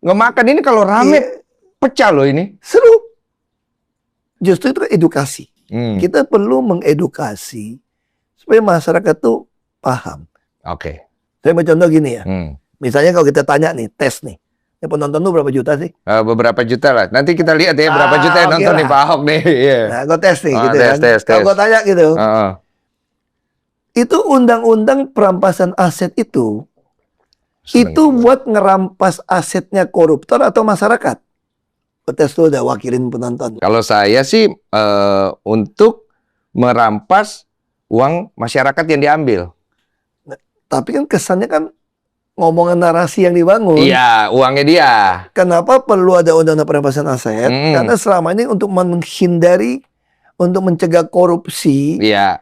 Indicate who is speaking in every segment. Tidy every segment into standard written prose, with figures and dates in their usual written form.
Speaker 1: Nggak makan ini kalau rame pecah loh ini.
Speaker 2: Seru. Justru itu edukasi.
Speaker 1: Hmm.
Speaker 2: Kita perlu mengedukasi supaya masyarakat tuh paham.
Speaker 1: Oke.
Speaker 2: Saya mau contoh gini ya.
Speaker 1: Hmm.
Speaker 2: Misalnya kalau kita tanya nih, tes nih. Ya, penonton tuh berapa juta sih?
Speaker 1: Beberapa juta lah. Nanti kita lihat ya berapa juta yang nonton nih Pak Ahok nih. Yeah.
Speaker 2: Nah, gue tes nih gitu kan.
Speaker 1: Tes.
Speaker 2: Kalau gue tanya gitu.
Speaker 1: Itu
Speaker 2: undang-undang perampasan aset itu buat ngerampas asetnya koruptor atau masyarakat? Gue tes tuh udah wakilin penonton.
Speaker 1: Kalau saya sih untuk merampas uang masyarakat yang diambil.
Speaker 2: Nah, tapi kan kesannya kan ngomongin narasi yang dibangun.
Speaker 1: Iya, uangnya dia.
Speaker 2: Kenapa perlu ada undang-undang perampasan aset? Karena selama ini untuk menghindari, untuk mencegah korupsi.
Speaker 1: Iya.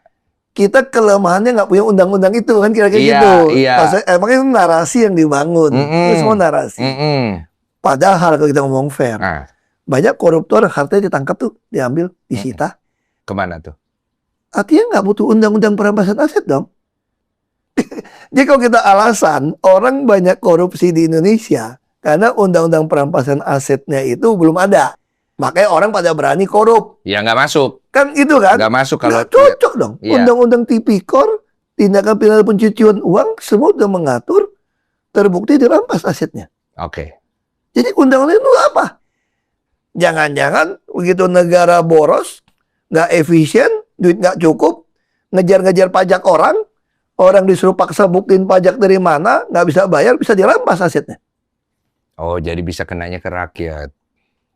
Speaker 2: Kita kelemahannya nggak punya undang-undang itu kan kira-kira gitu.
Speaker 1: Iya.
Speaker 2: Emangnya itu narasi yang dibangun. Itu semua narasi. Padahal kalau kita ngomong fair, banyak koruptor hartanya ditangkap tuh, diambil, disita.
Speaker 1: Kemana tuh?
Speaker 2: Artinya nggak butuh undang-undang perampasan aset dong. Jadi kalau kita alasan orang banyak korupsi di Indonesia karena undang-undang perampasan asetnya itu belum ada. Makanya orang pada berani korup.
Speaker 1: Ya nggak masuk.
Speaker 2: Kan itu kan?
Speaker 1: Nggak masuk kalau...
Speaker 2: Nggak cocok dong. Undang-undang Tipikor, tindakan pidana pencucian uang, semua udah mengatur, terbukti dirampas asetnya.
Speaker 1: Oke.
Speaker 2: Jadi undang-undang itu apa? Jangan-jangan begitu negara boros, nggak efisien, duit nggak cukup, ngejar-ngejar pajak orang disuruh paksa buktiin pajak dari mana, nggak bisa bayar, bisa dirampas asetnya.
Speaker 1: Oh, jadi bisa kenanya ke rakyat.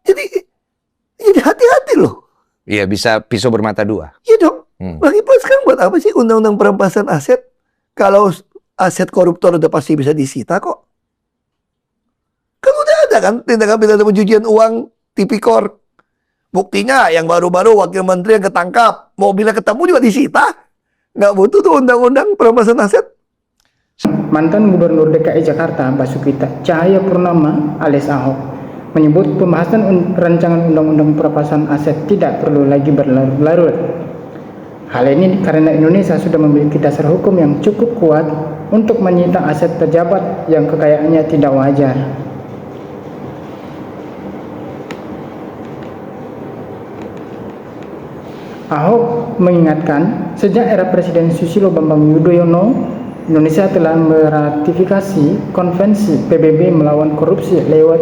Speaker 2: Jadi hati-hati loh.
Speaker 1: Iya, bisa pisau bermata dua.
Speaker 2: Iya dong. Lagi sekarang buat apa sih undang-undang perampasan aset? Kalau aset koruptor udah pasti bisa disita kok. Kan udah ada kan tindakan pidana pencucian uang, Tipikor. Buktinya yang baru-baru wakil menteri yang ketangkap, mobilnya ketemu juga disita. Nggak butuh tuh undang-undang perampasan aset.
Speaker 3: Mantan Gubernur DKI Jakarta Basuki Cahayapurnama alias Ahok menyebut pembahasan rancangan undang-undang perampasan aset tidak perlu lagi berlarut-larut. Hal ini karena Indonesia sudah memiliki dasar hukum yang cukup kuat untuk menyita aset pejabat yang kekayaannya tidak wajar. Ahok mengingatkan, sejak era Presiden Susilo Bambang Yudhoyono, Indonesia telah meratifikasi Konvensi PBB melawan korupsi lewat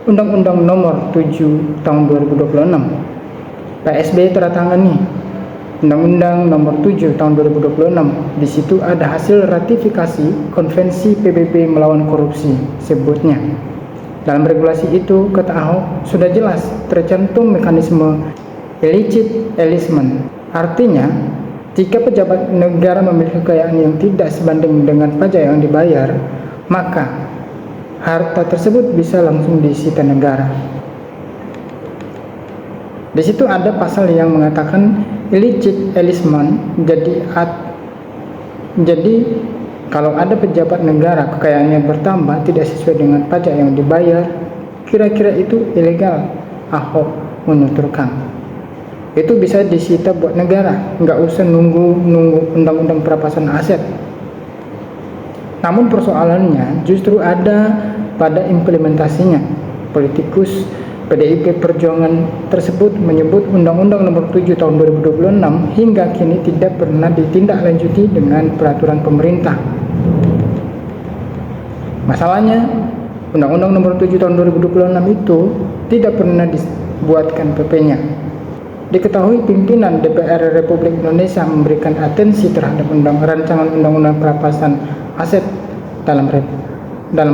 Speaker 3: Undang-Undang Nomor 7 Tahun 2026. PSB teratangani Undang-Undang Nomor 7 Tahun 2026. Di situ ada hasil ratifikasi Konvensi PBB melawan korupsi, sebutnya. Dalam regulasi itu, kata Ahok, sudah jelas tercantum mekanisme illicit enlistment. Artinya, jika pejabat negara memiliki kekayaan yang tidak sebanding dengan pajak yang dibayar, maka harta tersebut bisa langsung disita negara. Di situ ada pasal yang mengatakan illicit enlistment. Jadi kalau ada pejabat negara kekayaannya bertambah tidak sesuai dengan pajak yang dibayar, kira-kira itu ilegal, Ahok menuturkan. Itu bisa disita buat negara, nggak usah nunggu undang-undang perampasan aset. Namun persoalannya justru ada pada implementasinya. Politikus PDIP Perjuangan tersebut menyebut Undang-Undang Nomor 7 Tahun 2026 hingga kini tidak pernah ditindaklanjuti dengan peraturan pemerintah. Masalahnya, Undang-Undang Nomor 7 Tahun 2026 itu tidak pernah dibuatkan PP-nya. Diketahui pimpinan DPR Republik Indonesia memberikan atensi terhadap rancangan undang-undang perampasan aset dalam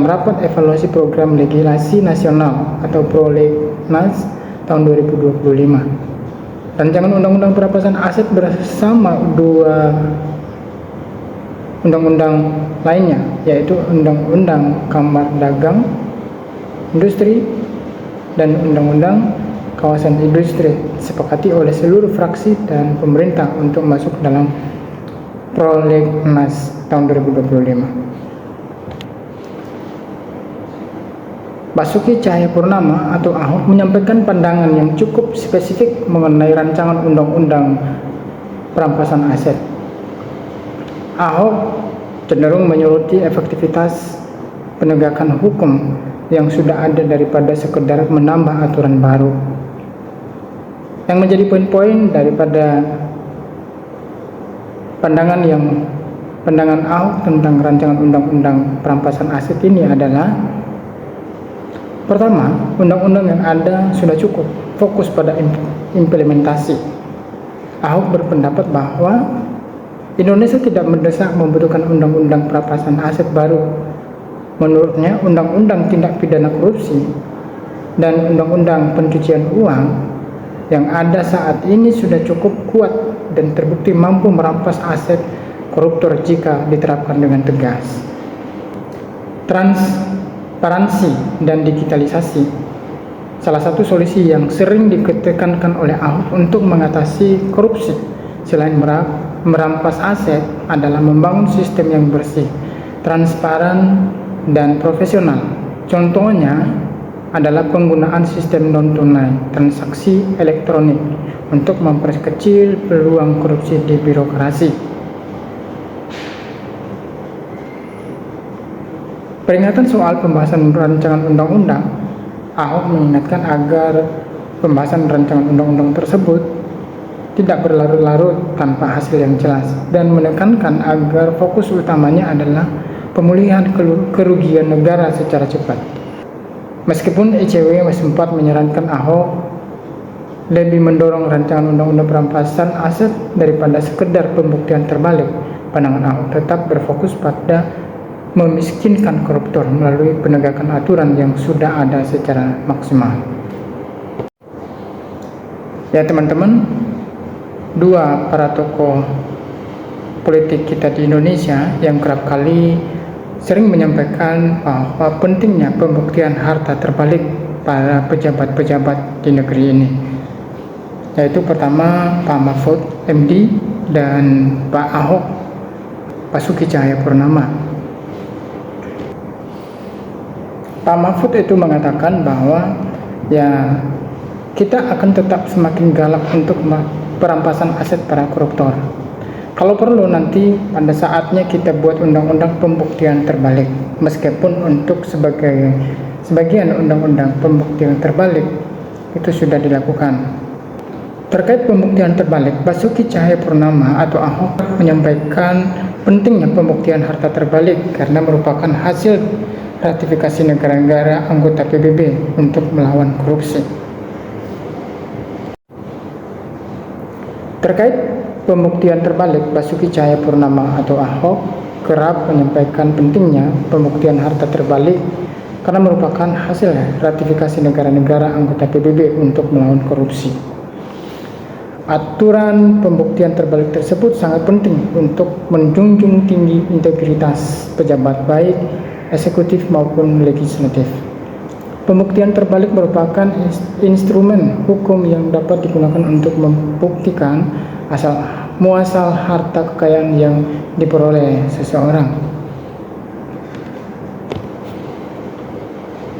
Speaker 3: rapat evaluasi program legislasi nasional atau Prolegnas tahun 2025. Rancangan undang-undang perampasan aset bersama dua undang-undang lainnya, yaitu Undang-Undang Kamar Dagang Industri dan Undang-Undang Kawasan Industri disepakati oleh seluruh fraksi dan pemerintah untuk masuk dalam Prolegnas tahun 2025. Basuki Cahayapurnama atau Ahok menyampaikan pandangan yang cukup spesifik mengenai rancangan undang-undang perampasan aset. Ahok cenderung menyoroti efektivitas penegakan hukum yang sudah ada daripada sekedar menambah aturan baru. Yang menjadi poin-poin daripada pandangan Ahok tentang rancangan undang-undang perampasan aset ini adalah: pertama, undang-undang yang ada sudah cukup, fokus pada implementasi. Ahok berpendapat bahwa Indonesia tidak mendesak membutuhkan undang-undang perampasan aset baru. Menurutnya, undang-undang tindak pidana korupsi dan undang-undang pencucian uang yang ada saat ini sudah cukup kuat dan terbukti mampu merampas aset koruptor jika diterapkan dengan tegas. Transparansi dan digitalisasi salah satu solusi yang sering ditekankan oleh Ahok untuk mengatasi korupsi selain merampas aset adalah membangun sistem yang bersih, transparan, dan profesional. Contohnya adalah penggunaan sistem non-tunai, transaksi elektronik untuk memperkecil peluang korupsi di birokrasi. Peringatan soal pembahasan rancangan undang-undang, Ahok mengingatkan agar pembahasan rancangan undang-undang tersebut tidak berlarut-larut tanpa hasil yang jelas, dan menekankan agar fokus utamanya adalah pemulihan kerugian negara secara cepat. Meskipun ICW sempat menyarankan Ahok lebih mendorong rancangan undang-undang perampasan aset daripada sekedar pembuktian terbalik, pandangan Ahok tetap berfokus pada memiskinkan koruptor melalui penegakan aturan yang sudah ada secara maksimal. Ya teman-teman, dua para tokoh politik kita di Indonesia yang kerap kali sering menyampaikan bahwa pentingnya pembuktian harta terbalik para pejabat-pejabat di negeri ini, yaitu pertama Pak Mahfud MD dan Pak Ahok Basuki Cahayapurnama. Pak Mahfud itu mengatakan bahwa ya kita akan tetap semakin galak untuk perampasan aset para koruptor. Kalau perlu nanti pada saatnya kita buat undang-undang pembuktian terbalik, meskipun untuk sebagian undang-undang pembuktian terbalik itu sudah dilakukan. Terkait pembuktian terbalik, Basuki Cahayapurnama atau Ahok menyampaikan pentingnya pembuktian harta terbalik karena merupakan hasil ratifikasi negara-negara anggota PBB untuk melawan korupsi. Terkait pembuktian terbalik, Basuki Cahayapurnama atau Ahok kerap menyampaikan pentingnya pembuktian harta terbalik karena merupakan hasil ratifikasi negara-negara anggota PBB untuk melawan korupsi. Aturan pembuktian terbalik tersebut sangat penting untuk menjunjung tinggi integritas pejabat baik eksekutif maupun legislatif. Pembuktian terbalik merupakan instrumen hukum yang dapat digunakan untuk membuktikan asal-muasal harta kekayaan yang diperoleh seseorang.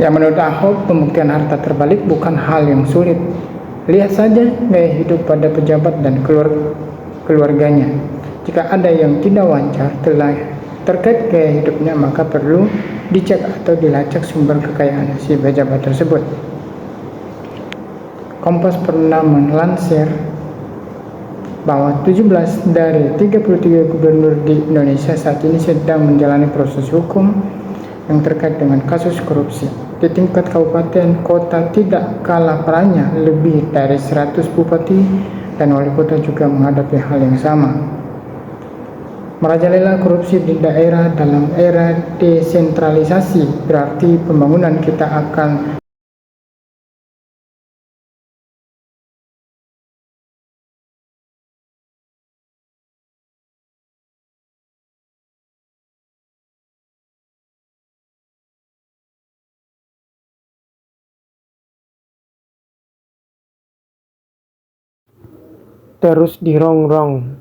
Speaker 3: Ya, menurut Ahok, pembuktian harta terbalik bukan hal yang sulit. Lihat saja gaya hidup pada pejabat dan keluarganya. Jika ada yang tidak wajar terkait gaya hidupnya, maka perlu dicek atau dilacak sumber kekayaan si pejabat tersebut. Kompas pernah melansir bahwa 17 dari 33 gubernur di Indonesia saat ini sedang menjalani proses hukum yang terkait dengan kasus korupsi. Di tingkat kabupaten kota tidak kalah parahnya, lebih dari 100 bupati dan wali kota juga menghadapi hal yang sama. Merajalela korupsi di daerah dalam era desentralisasi berarti pembangunan kita akan terus dirongrong.